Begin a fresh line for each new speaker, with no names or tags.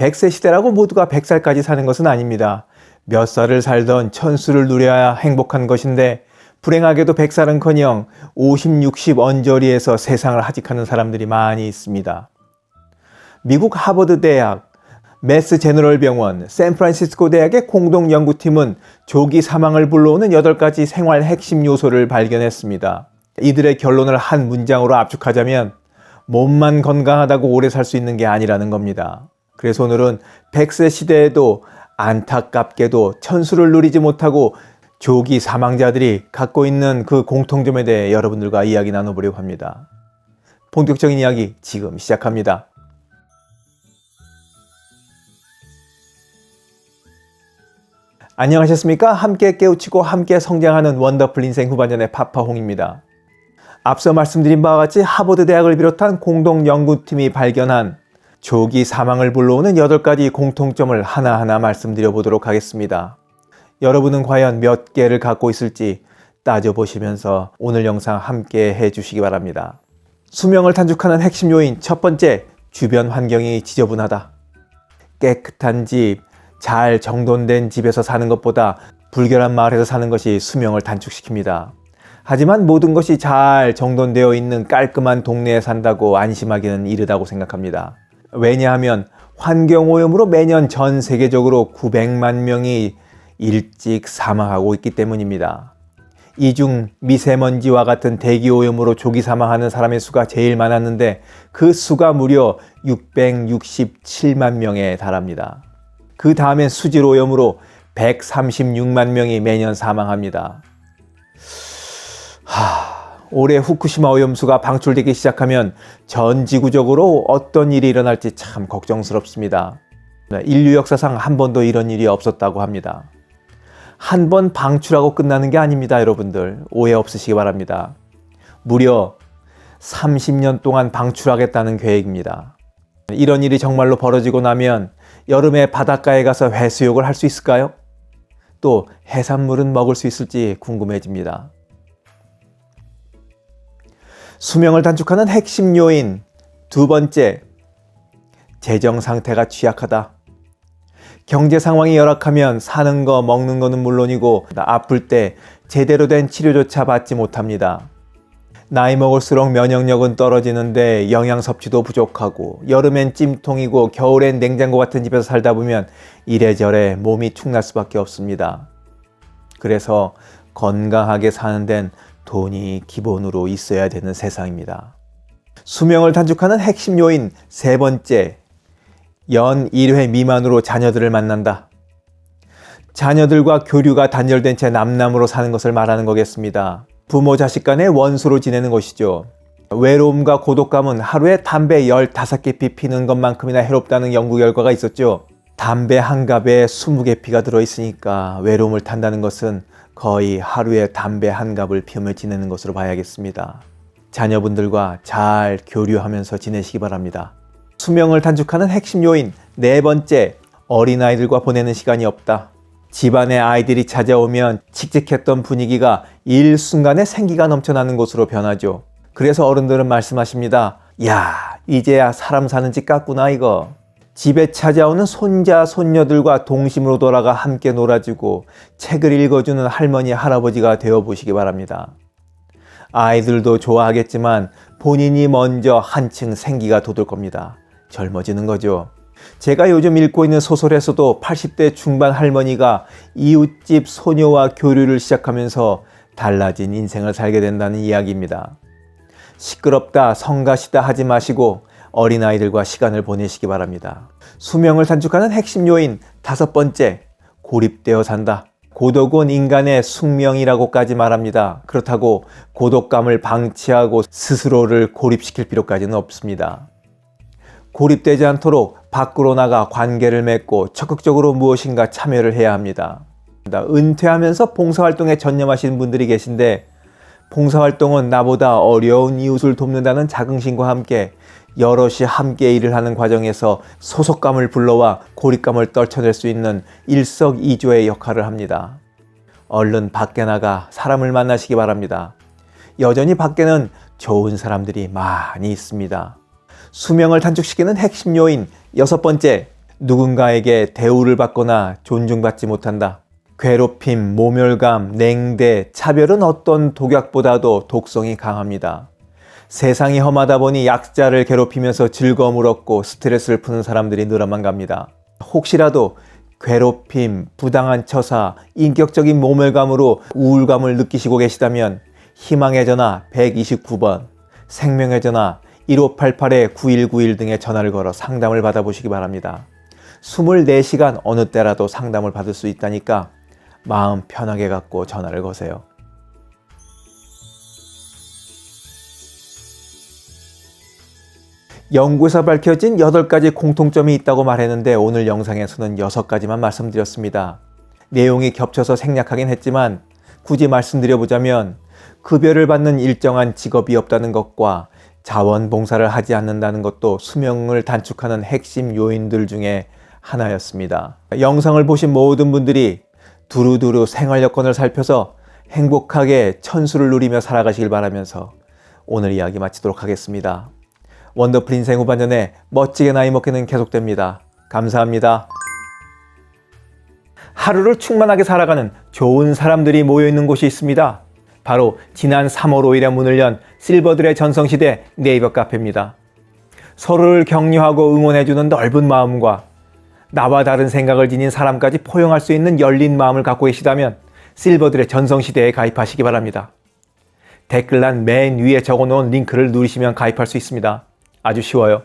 100세 시대라고 모두가 100살까지 사는 것은 아닙니다. 몇 살을 살던 천수를 누려야 행복한 것인데 불행하게도 100살은커녕 50, 60 언저리에서 세상을 하직하는 사람들이 많이 있습니다. 미국 하버드 대학, 매스 제너럴 병원, 샌프란시스코 대학의 공동 연구팀은 조기 사망을 불러오는 8가지 생활 핵심 요소를 발견했습니다. 이들의 결론을 한 문장으로 압축하자면 몸만 건강하다고 오래 살 수 있는 게 아니라는 겁니다. 그래서 오늘은 100세 시대에도 안타깝게도 천수를 누리지 못하고 조기 사망자들이 갖고 있는 그 공통점에 대해 여러분들과 이야기 나눠보려고 합니다. 본격적인 이야기 지금 시작합니다. 안녕하셨습니까? 함께 깨우치고 함께 성장하는 원더풀 인생 후반전의 파파홍입니다. 앞서 말씀드린 바와 같이 하버드 대학을 비롯한 공동 연구팀이 발견한 조기 사망을 불러오는 8가지 공통점을 하나하나 말씀드려 보도록 하겠습니다. 여러분은 과연 몇 개를 갖고 있을지 따져보시면서 오늘 영상 함께 해주시기 바랍니다. 수명을 단축하는 핵심 요인 첫 번째, 주변 환경이 지저분하다. 깨끗한 집, 잘 정돈된 집에서 사는 것보다 불결한 마을에서 사는 것이 수명을 단축시킵니다. 하지만 모든 것이 잘 정돈되어 있는 깔끔한 동네에 산다고 안심하기는 이르다고 생각합니다. 왜냐하면 환경오염으로 매년 전 세계적으로 900만 명이 일찍 사망하고 있기 때문입니다. 이 중 미세먼지와 같은 대기오염으로 조기 사망하는 사람의 수가 제일 많았는데 그 수가 무려 667만 명에 달합니다. 그 다음엔 수질오염으로 136만 명이 매년 사망합니다. 올해 후쿠시마 오염수가 방출되기 시작하면 전 지구적으로 어떤 일이 일어날지 참 걱정스럽습니다. 인류 역사상 한 번도 이런 일이 없었다고 합니다. 한 번 방출하고 끝나는 게 아닙니다, 여러분들. 오해 없으시기 바랍니다. 무려 30년 동안 방출하겠다는 계획입니다. 이런 일이 정말로 벌어지고 나면 여름에 바닷가에 가서 해수욕을 할 수 있을까요? 또 해산물은 먹을 수 있을지 궁금해집니다. 수명을 단축하는 핵심 요인 두 번째, 재정 상태가 취약하다. 경제 상황이 열악하면 사는 거 먹는 거는 물론이고 아플 때 제대로 된 치료조차 받지 못합니다. 나이 먹을수록 면역력은 떨어지는데 영양 섭취도 부족하고 여름엔 찜통이고 겨울엔 냉장고 같은 집에서 살다 보면 이래저래 몸이 축날 수밖에 없습니다. 그래서 건강하게 사는 데는 돈이 기본으로 있어야 되는 세상입니다. 수명을 단축하는 핵심 요인 세 번째, 연 1회 미만으로 자녀들을 만난다. 자녀들과 교류가 단절된 채 남남으로 사는 것을 말하는 거겠습니다. 부모 자식 간의 원수로 지내는 것이죠. 외로움과 고독감은 하루에 담배 15개 피 피는 것만큼이나 해롭다는 연구 결과가 있었죠. 담배 한 갑에 20개 피가 들어있으니까 외로움을 탄다는 것은 거의 하루에 담배 한 갑을 피우며 지내는 것으로 봐야겠습니다. 자녀분들과 잘 교류하면서 지내시기 바랍니다. 수명을 단축하는 핵심 요인 네 번째, 어린아이들과 보내는 시간이 없다. 집안에 아이들이 찾아오면 칙칙했던 분위기가 일순간에 생기가 넘쳐나는 곳으로 변하죠. 그래서 어른들은 말씀하십니다. 야, 이제야 사람 사는 집 같구나 이거. 집에 찾아오는 손자, 손녀들과 동심으로 돌아가 함께 놀아주고 책을 읽어주는 할머니, 할아버지가 되어보시기 바랍니다. 아이들도 좋아하겠지만 본인이 먼저 한층 생기가 돋을 겁니다. 젊어지는 거죠. 제가 요즘 읽고 있는 소설에서도 80대 중반 할머니가 이웃집 소녀와 교류를 시작하면서 달라진 인생을 살게 된다는 이야기입니다. 시끄럽다, 성가시다 하지 마시고 어린아이들과 시간을 보내시기 바랍니다. 수명을 단축하는 핵심 요인 다섯 번째, 고립되어 산다. 고독은 인간의 숙명이라고까지 말합니다. 그렇다고 고독감을 방치하고 스스로를 고립시킬 필요까지는 없습니다. 고립되지 않도록 밖으로 나가 관계를 맺고 적극적으로 무엇인가 참여를 해야 합니다. 은퇴하면서 봉사활동에 전념하시는 분들이 계신데 봉사활동은 나보다 어려운 이웃을 돕는다는 자긍심과 함께 여럿이 함께 일을 하는 과정에서 소속감을 불러와 고립감을 떨쳐낼 수 있는 일석이조의 역할을 합니다. 얼른 밖에 나가 사람을 만나시기 바랍니다. 여전히 밖에는 좋은 사람들이 많이 있습니다. 수명을 단축시키는 핵심 요인 여섯 번째, 누군가에게 대우를 받거나 존중받지 못한다. 괴롭힘, 모멸감, 냉대, 차별은 어떤 독약보다도 독성이 강합니다. 세상이 험하다 보니 약자를 괴롭히면서 즐거움을 얻고 스트레스를 푸는 사람들이 늘어만 갑니다. 혹시라도 괴롭힘, 부당한 처사, 인격적인 모멸감으로 우울감을 느끼시고 계시다면 희망의 전화 129번, 생명의 전화 1588-9191 등의 전화를 걸어 상담을 받아보시기 바랍니다. 24시간 어느 때라도 상담을 받을 수 있다니까 마음 편하게 갖고 전화를 거세요. 연구에서 밝혀진 8가지 공통점이 있다고 말했는데 오늘 영상에서는 6가지만 말씀드렸습니다. 내용이 겹쳐서 생략하긴 했지만 굳이 말씀드려보자면 급여를 받는 일정한 직업이 없다는 것과 자원봉사를 하지 않는다는 것도 수명을 단축하는 핵심 요인들 중에 하나였습니다. 영상을 보신 모든 분들이 두루두루 생활 여건을 살펴서 행복하게 천수를 누리며 살아가시길 바라면서 오늘 이야기 마치도록 하겠습니다. 원더풀 인생 후반전에 멋지게 나이 먹기는 계속됩니다. 감사합니다. 하루를 충만하게 살아가는 좋은 사람들이 모여있는 곳이 있습니다. 바로 지난 3월 5일에 문을 연 실버들의 전성시대 네이버 카페입니다. 서로를 격려하고 응원해주는 넓은 마음과 나와 다른 생각을 지닌 사람까지 포용할 수 있는 열린 마음을 갖고 계시다면 실버들의 전성시대에 가입하시기 바랍니다. 댓글란 맨 위에 적어놓은 링크를 누르시면 가입할 수 있습니다. 아주 쉬워요.